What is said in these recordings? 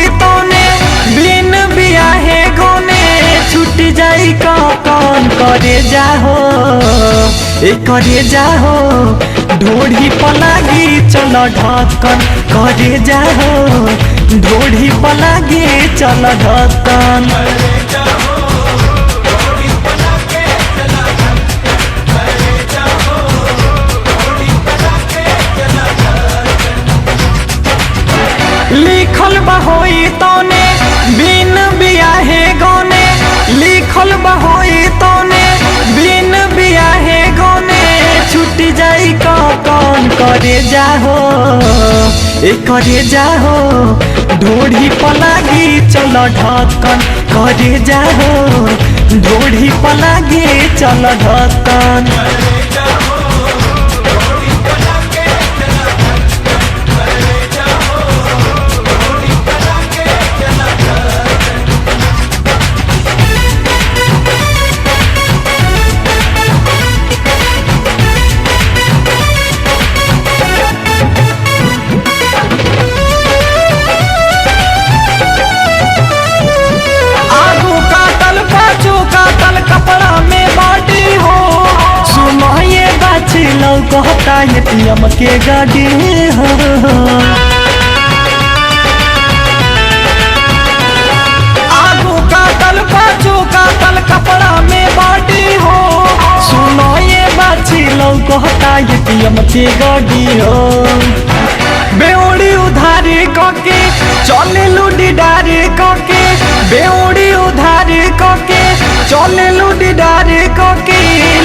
होई तोने बिन बियाहे गोने छूट जाई कौन करे जाहो ए करे जाहो ढोढ़ी पलागी चल ढक्कन करे जाहो ढोढ़ी पलागी चल ढक्कन। लिखल बहोई तोने बिन बियाहे गोने लिखल बहोई तोने बिन बियाहे गोने छूट जाई कौन करे जाहो ए करे जाहो ढोढ़ी पलागी चल ढक्कन करे जाहो ढोढ़ी पलागी चल ढक्कन। कपड़ा में बाटी हो सुनो ये बाछी लो कहता ये पियम के गाड़ी हो आगू काटल पाछू काटल कपड़ा में बाटी हो सुनो ये बाछी लो कहता ये पियम के गाड़ी हो बेउड़ी उधारी कके चले लूडी डारी कके बेउड़ी उधारी कके चले लूडी डारी कके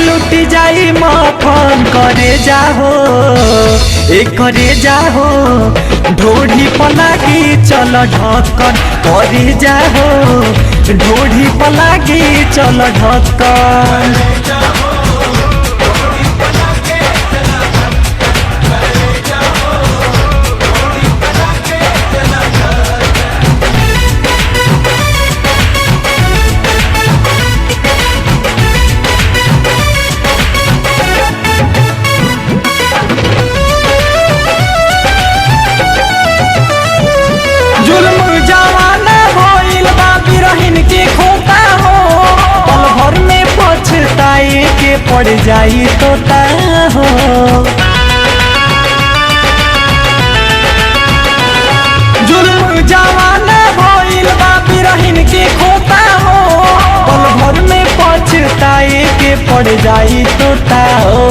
लुटी जाई मफन करे जाहो ए करे जाहो ढोढ़ी पलागी चल ढक्कन करे जाहो ढोढ़ी पलागी चल ढक्कन। के पड़ जाई तोता हो जुल्म जवाना भइल बा बिरहिन के खोता हो पल भर में पछताए के पड़ जाई तोता हो।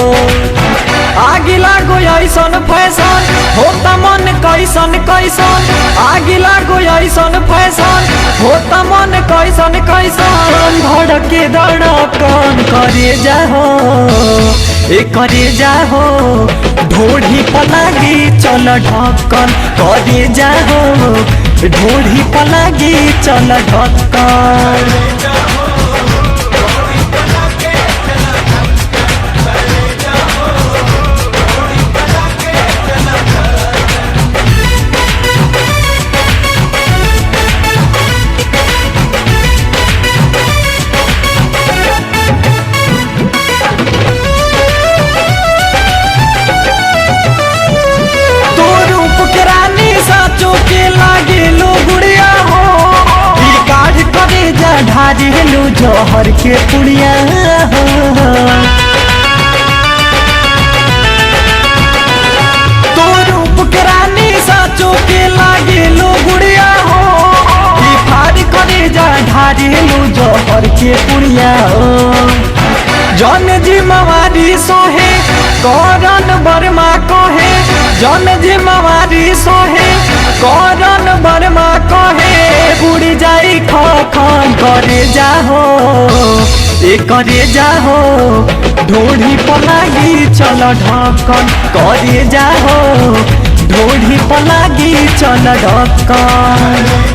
आगी लागो ऐसन फैशन होता मन कैसन कैसन आगी लागो ऐसन फैशन होता मन कैसन कैसन धड़के धड़कन करे जाहो ए करे जाहो ढोढ़ी पलागी चल ढक्कन करे जाहो ढोढ़ी पलागी चल ढक्कन। ढारी लू जौहर के पुड़िया तो रूप के रानी साचो के लागे लो गुड़िया हो फाड़ करे जा ढारी लू जौहर के पुड़िया हो। जन जिम्मेवारी सोहे करन वर्मा कहे जन जिम्मेवारी सोहे करन वर्मा कहे बुड़ी जाई खन करे जाहो ए करे जाहो ढोढ़ी पलागी चल ढक्कन करे जाहो ढोढ़ी पलागी चल ढक्कन।